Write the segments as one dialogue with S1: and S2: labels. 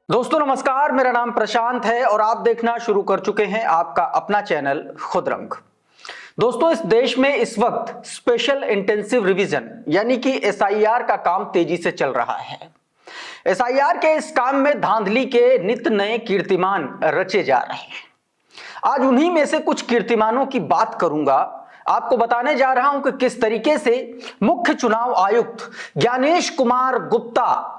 S1: दोस्तों नमस्कार, मेरा नाम प्रशांत है और आप देखना शुरू कर चुके हैं आपका अपना चैनल खुद रंग। दोस्तों इस देश में इस वक्त स्पेशल इंटेंसिव रिवीजन यानी कि एसआईआर का काम तेजी से चल रहा है। एसआईआर के इस काम में धांधली के नित नए कीर्तिमान रचे जा रहे हैं। आज उन्हीं में से कुछ कीर्तिमानों की बात करूंगा। आपको बताने जा रहा हूं कि किस तरीके से मुख्य चुनाव आयुक्त ज्ञानेश कुमार गुप्ता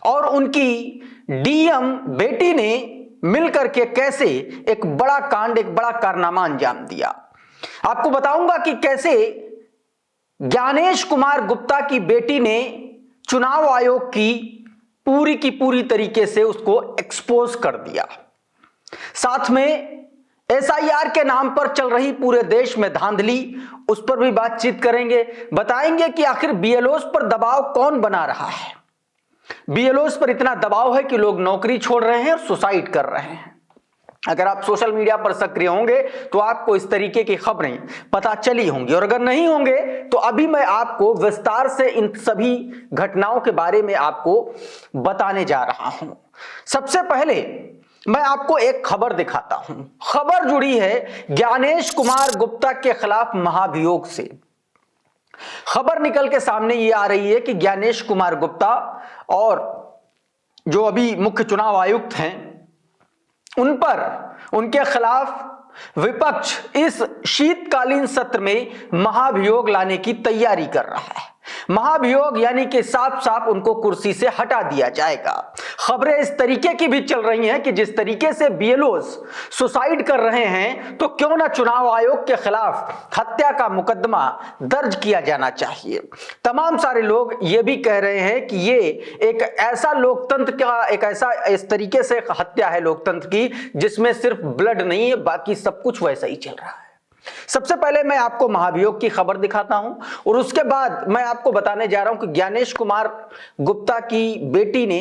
S1: और उनकी डीएम बेटी ने मिलकर के कैसे एक बड़ा कांड, एक बड़ा कारनामा अंजाम दिया। आपको बताऊंगा कि कैसे ज्ञानेश कुमार गुप्ता की बेटी ने चुनाव आयोग की पूरी तरीके से उसको एक्सपोज कर दिया। साथ में एसआईआर के नाम पर चल रही पूरे देश में धांधली, उस पर भी बातचीत करेंगे। बताएंगे कि आखिर बीएलओस पर दबाव कौन बना रहा है। बीएलओस पर इतना दबाव है कि लोग नौकरी छोड़ रहे हैं और सुसाइड कर रहे हैं। अगर आप सोशल मीडिया पर सक्रिय होंगे तो आपको इस तरीके की खबरें पता चली होंगी, और अगर नहीं होंगे तो अभी मैं आपको विस्तार से इन सभी घटनाओं के बारे में आपको बताने जा रहा हूं। सबसे पहले मैं आपको एक खबर दिखाता हूं। खबर जुड़ी है ज्ञानेश कुमार गुप्ता के खिलाफ महाभियोग से। खबर निकल के सामने ये आ रही है कि ज्ञानेश कुमार गुप्ता और जो अभी मुख्य चुनाव आयुक्त हैं उन पर, उनके खिलाफ विपक्ष इस शीतकालीन सत्र में महाभियोग लाने की तैयारी कर रहा है। महाभियोग यानी कि साफ साफ उनको कुर्सी से हटा दिया जाएगा। खबरें इस तरीके की भी चल रही हैं कि जिस तरीके से बीएलओस सुसाइड कर रहे हैं तो क्यों ना चुनाव आयोग के खिलाफ हत्या का मुकदमा दर्ज किया जाना चाहिए। तमाम सारे लोग ये भी कह रहे हैं कि ये एक ऐसा लोकतंत्र का इस तरीके से हत्या है लोकतंत्र की जिसमें सिर्फ ब्लड नहीं है, बाकी सब कुछ वैसा ही चल रहा है। सबसे पहले मैं आपको महाभियोग की खबर दिखाता हूं और उसके बाद मैं आपको बताने जा रहा हूं कि ज्ञानेश कुमार गुप्ता की बेटी ने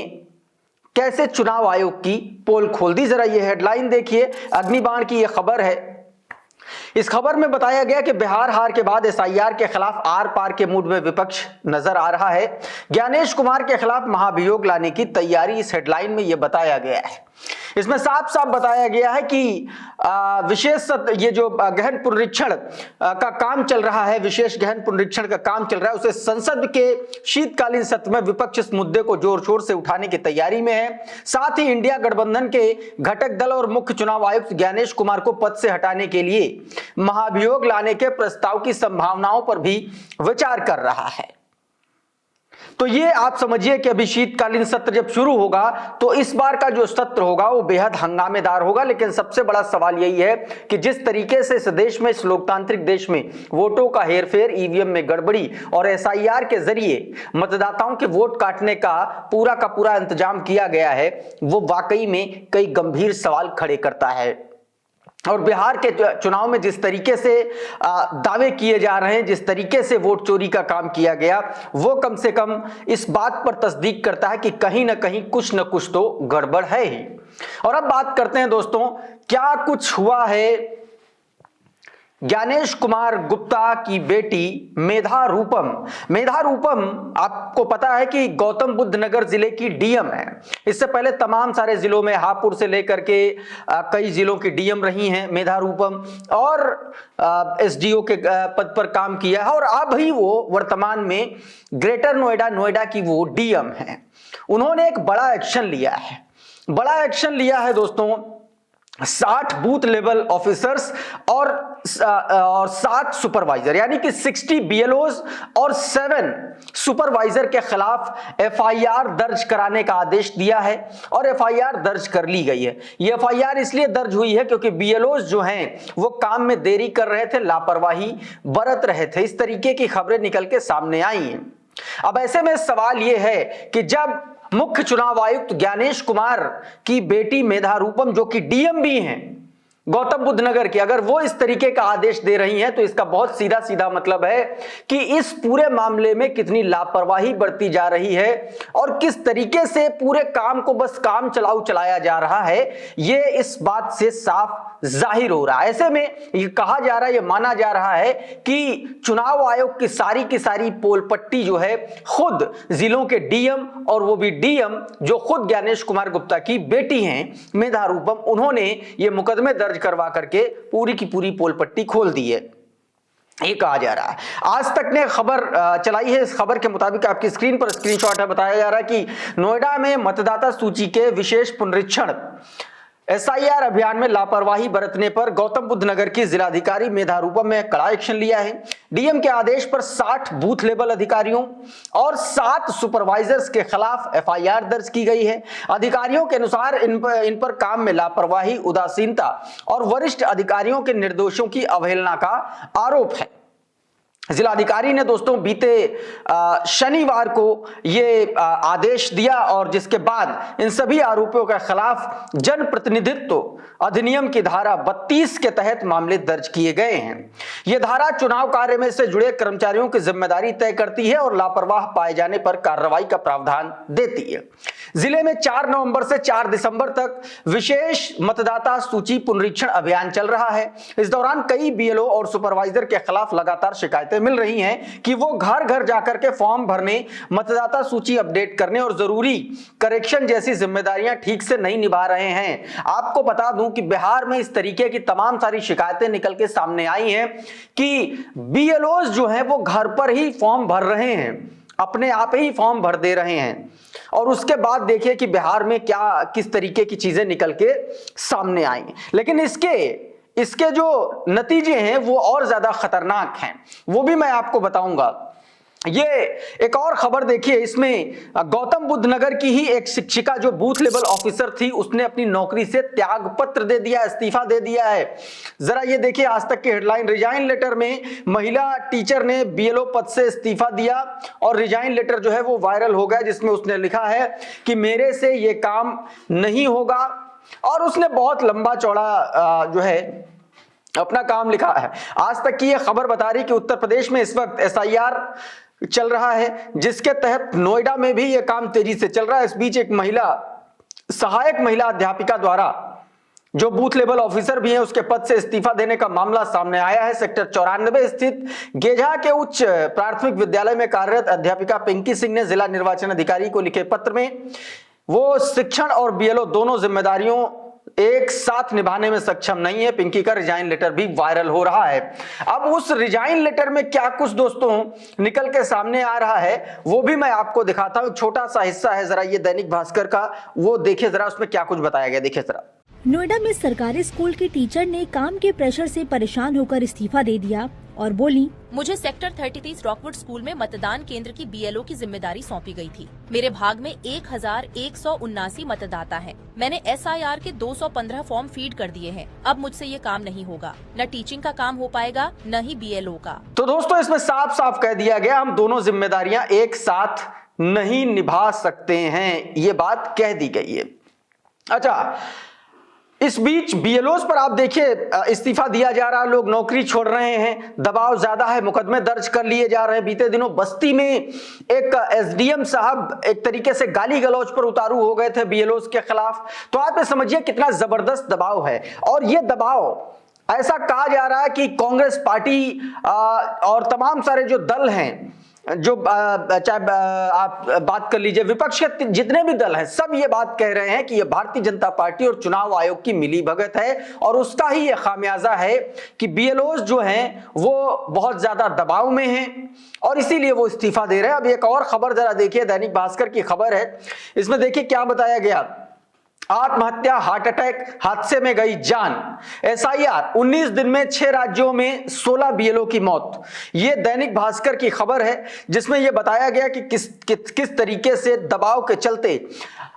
S1: कैसे चुनाव आयोग की पोल खोल दी। जरा ये हेडलाइन देखिए, अग्निबाण की यह खबर है। इस खबर में बताया गया कि बिहार हार के बाद एसआईआर के खिलाफ आर पार के मूड में विपक्ष नजर आ रहा है। ज्ञानेश कुमार के खिलाफ महाभियोग लाने की तैयारी, इस हेडलाइन में यह बताया गया है। इसमें साफ साफ बताया गया है कि विशेष ये जो गहन पुनरीक्षण का काम चल रहा है, विशेष गहन पुनरीक्षण का काम चल रहा है, उसे संसद के शीतकालीन सत्र में विपक्ष इस मुद्दे को जोर शोर से उठाने की तैयारी में है। साथ ही इंडिया गठबंधन के घटक दल और मुख्य चुनाव आयुक्त ज्ञानेश कुमार को पद से हटाने के लिए महाभियोग लाने के प्रस्ताव की संभावनाओं पर भी विचार कर रहा है। तो ये आप समझिए कि अभी शीतकालीन सत्र जब शुरू होगा तो इस बार का जो सत्र होगा वो बेहद हंगामेदार होगा। लेकिन सबसे बड़ा सवाल यही है कि जिस तरीके से इस देश में, इस लोकतांत्रिक देश में वोटों का हेरफेर, ईवीएम में गड़बड़ी और एसआईआर के जरिए मतदाताओं के वोट काटने का पूरा इंतजाम किया गया है, वो वाकई में कई गंभीर सवाल खड़े करता है। और बिहार के चुनाव में जिस तरीके से दावे किए जा रहे हैं, जिस तरीके से वोट चोरी का काम किया गया, वो कम से कम इस बात पर तस्दीक करता है कि कहीं ना कहीं कुछ न कुछ तो गड़बड़ है ही। और अब बात करते हैं दोस्तों, क्या कुछ हुआ है ज्ञानेश कुमार गुप्ता की बेटी मेधा रूपम। मेधा रूपम आपको पता है कि गौतम बुद्ध नगर जिले की डीएम है। इससे पहले तमाम सारे जिलों में, हापुड़ से लेकर के कई जिलों की डीएम रही हैं मेधा रूपम, और एसडीओ के पद पर काम किया है, और अब ही वो वर्तमान में ग्रेटर नोएडा की वो डीएम है। उन्होंने एक बड़ा एक्शन लिया है दोस्तों। 60 बूथ लेवल ऑफिसर्स और 7 सुपरवाइजर यानी कि 60 बीएलओज और 7 सुपरवाइजर के खिलाफ एफआईआर दर्ज कराने का आदेश दिया है, और एफआईआर दर्ज कर ली गई है। ये एफआईआर इसलिए दर्ज हुई है क्योंकि बीएलओज जो हैं वो काम में देरी कर रहे थे, लापरवाही बरत रहे थे। इस तरीके की खबरें निकल के सामने आई हैं। अब ऐसे में सवाल यह है कि जब मुख्य चुनाव आयुक्त ज्ञानेश कुमार की बेटी मेधा रूपम, जो कि डीएम भी हैं, गौतम बुद्ध नगर की, अगर वो इस तरीके का आदेश दे रही हैं तो इसका बहुत सीधा सीधा मतलब है कि इस पूरे मामले में कितनी लापरवाही बरती जा रही है और किस तरीके से पूरे काम को बस काम चलाऊ चलाया जा रहा है, ये इस बात से साफ जाहिर हो रहा है। ऐसे में ये कहा जा रहा है, ये माना जा रहा है कि चुनाव आयोग की सारी पोल पट्टी जो है खुद जिलों के डीएम, और वो भी डीएम जो खुद ज्ञानेश कुमार गुप्ता की बेटी हैं मेधा रूपम, उन्होंने ये मुकदमे दर्ज करवा करके पूरी की पूरी पोल पट्टी खोल दी है, ये कहा जा रहा है। आज तक ने खबर चलाई है, इस खबर के मुताबिक आपकी स्क्रीन पर स्क्रीनशॉट है, बताया जा रहा है कि नोएडा में मतदाता सूची के विशेष पुनरीक्षण एसआईआर अभियान में लापरवाही बरतने पर गौतम बुद्ध नगर की जिलाधिकारी मेधा रूपम ने कड़ा एक्शन लिया है। डीएम के आदेश पर 60 बूथ लेवल अधिकारियों और 7 सुपरवाइजर्स के खिलाफ एफआईआर दर्ज की गई है। अधिकारियों के अनुसार इन पर काम में लापरवाही, उदासीनता और वरिष्ठ अधिकारियों के निर्देशों की अवहेलना का आरोप है। जिलाधिकारी ने दोस्तों बीते शनिवार को ये आदेश दिया और जिसके बाद इन सभी आरोपियों के खिलाफ जनप्रतिनिधित्व अधिनियम की धारा 32 के तहत मामले दर्ज किए गए हैं। यह धारा चुनाव कार्य में से जुड़े कर्मचारियों की जिम्मेदारी तय करती है और लापरवाह पाए जाने पर कार्रवाई का प्रावधान देती है। जिले में 4 नवंबर से 4 दिसंबर तक विशेष मतदाता सूची पुनरीक्षण अभियान चल रहा है। इस दौरान कई बीएलओ और सुपरवाइजर के खिलाफ लगातार शिकायतें मिल रही हैं कि वो घर घर जाकर के फॉर्म भरने, मतदाता सूची अपडेट करने और जरूरी करेक्शन जैसी जिम्मेदारियां ठीक से नहीं निभा रहे हैं। आपको बता दूं कि बिहार में इस तरीके की तमाम सारी शिकायतें निकल के सामने आई हैं कि बीएलओज जो हैं वो घर पर ही फॉर्म भर रहे हैं, अपने आप ही फॉर्म भर दे रहे हैं, और उसके बाद देखिए कि बिहार में क्या किस तरीके की चीजें निकल के सामने आई। लेकिन इसके जो नतीजे हैं वो और ज्यादा खतरनाक हैं, वो भी मैं आपको बताऊंगा। ये एक और खबर देखिए, इसमें गौतम बुद्ध नगर की ही एक शिक्षिका जो बूथ लेवल ऑफिसर थी, उसने अपनी नौकरी से त्याग पत्र दे दिया, इस्तीफा दे दिया है। जरा ये देखिए आज तक की हेडलाइन, रिजाइन लेटर में महिला टीचर ने बीएलओ पद से इस्तीफा दिया और रिजाइन लेटर जो है वो वायरल हो गया, जिसमें उसने लिखा है कि मेरे से ये काम नहीं होगा, और उसने बहुत लंबा चौड़ा जो है अपना काम लिखा है। आज तक की यह खबर बता रही कि उत्तर प्रदेश में इस वक्त एसआईआर चल रहा है, जिसके तहत नोएडा में भी यह काम तेजी से चल रहा है। इस बीच एक सहायक महिला अध्यापिका द्वारा जो बूथ लेवल ऑफिसर भी है उसके पद से इस्तीफा देने का मामला सामने आया है। सेक्टर 94 स्थित गेझा के उच्च प्राथमिक विद्यालय में कार्यरत अध्यापिका पिंकी सिंह ने जिला निर्वाचन अधिकारी को लिखे पत्र में वो शिक्षण और बीएलओ दोनों जिम्मेदारियों एक साथ निभाने में सक्षम नहीं है। पिंकी का रिजाइन लेटर भी वायरल हो रहा है। अब उस रिजाइन लेटर में क्या कुछ दोस्तों निकल के सामने आ रहा है वो भी मैं आपको दिखाता हूं। छोटा सा हिस्सा है, जरा ये दैनिक भास्कर का, वो देखिए जरा उसमें क्या कुछ बताया गया, देखिए जरा।
S2: नोएडा में सरकारी स्कूल की टीचर ने काम के प्रेशर से परेशान होकर इस्तीफा दे दिया और बोली,
S3: मुझे सेक्टर 33 रॉकवुड स्कूल में मतदान केंद्र की बीएलओ की जिम्मेदारी सौंपी गई थी। मेरे भाग में 1179 मतदाता हैं। मैंने एसआईआर के 215 फॉर्म फीड कर दिए हैं। अब मुझसे ये काम नहीं होगा, न टीचिंग का काम हो पाएगा न ही बीएलओ का।
S1: तो दोस्तों इसमें साफ साफ कह दिया गया हम दोनों जिम्मेदारियां एक साथ नहीं निभा सकते हैं, ये बात कह दी गई है। अच्छा, इस बीच बीएलओस पर आप देखिए इस्तीफा दिया जा रहा है, लोग नौकरी छोड़ रहे हैं, दबाव ज्यादा है, मुकदमे दर्ज कर लिए जा रहे हैं। बीते दिनों बस्ती में एक एसडीएम साहब एक तरीके से गाली गलौज पर उतारू हो गए थे बीएलओस के खिलाफ। तो आप समझिए कितना जबरदस्त दबाव है, और ये दबाव ऐसा कहा जा रहा है कि कांग्रेस पार्टी और तमाम सारे जो दल हैं, जो चाहे आप बात कर लीजिए, विपक्ष के जितने भी दल हैं, सब ये बात कह रहे हैं कि ये भारतीय जनता पार्टी और चुनाव आयोग की मिली भगत है, और उसका ही ये खामियाजा है कि बीएलओज जो हैं वो बहुत ज्यादा दबाव में हैं और इसीलिए वो इस्तीफा दे रहे हैं। अब एक और खबर जरा देखिए, दैनिक भास्कर की खबर है, इसमें देखिए क्या बताया गया। आत्महत्या, हार्ट अटैक, हादसे में गई जान। एसआईआर 19 दिन में 6 राज्यों में 16 बीएलओ की मौत। यह दैनिक भास्कर की खबर है, जिसमें यह बताया गया कि किस तरीके से दबाव के चलते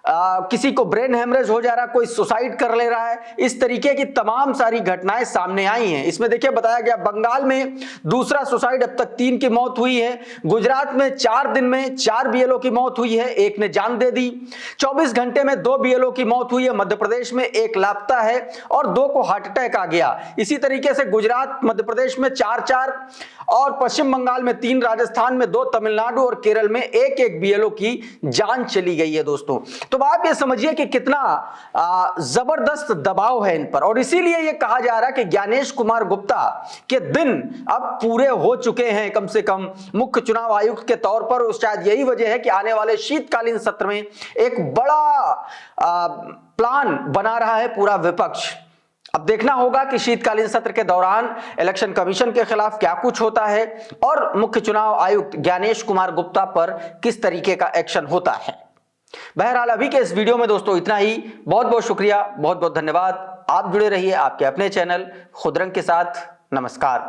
S1: किसी को ब्रेन हेमरेज हो जा रहा है, कोई सुसाइड कर ले रहा है, इस तरीके की तमाम सारी घटनाएं सामने आई हैं। इसमें देखिए बताया गया बंगाल में दूसरा सुसाइड, अब तक 3 की मौत हुई है। गुजरात में 4 दिन में 4 बीएलओ की मौत हुई है, एक ने जान दे दी। 24 घंटे में 2 बीएलओ की मौत हुई है। मध्य प्रदेश में 1 लापता है और 2 को हार्ट अटैक आ गया। इसी तरीके से गुजरात मध्य प्रदेश में 4 और पश्चिम बंगाल में 3, राजस्थान में 2, तमिलनाडु और केरल में 1 बीएलओ की जान चली गई है दोस्तों। तो आप ये समझिए कि कितना जबरदस्त दबाव है इन पर, और इसीलिए ये कहा जा रहा है कि ज्ञानेश कुमार गुप्ता के दिन अब पूरे हो चुके हैं, कम से कम मुख्य चुनाव आयुक्त के तौर पर। शायद यही वजह है कि आने वाले शीतकालीन सत्र में एक बड़ा प्लान बना रहा है पूरा विपक्ष। अब देखना होगा कि शीतकालीन सत्र के दौरान इलेक्शन कमीशन के खिलाफ क्या कुछ होता है और मुख्य चुनाव आयुक्त ज्ञानेश कुमार गुप्ता पर किस तरीके का एक्शन होता है। बहरहाल अभी के इस वीडियो में दोस्तों इतना ही। बहुत बहुत शुक्रिया, बहुत बहुत धन्यवाद। आप जुड़े रहिए आपके अपने चैनल खुदरंग के साथ। नमस्कार।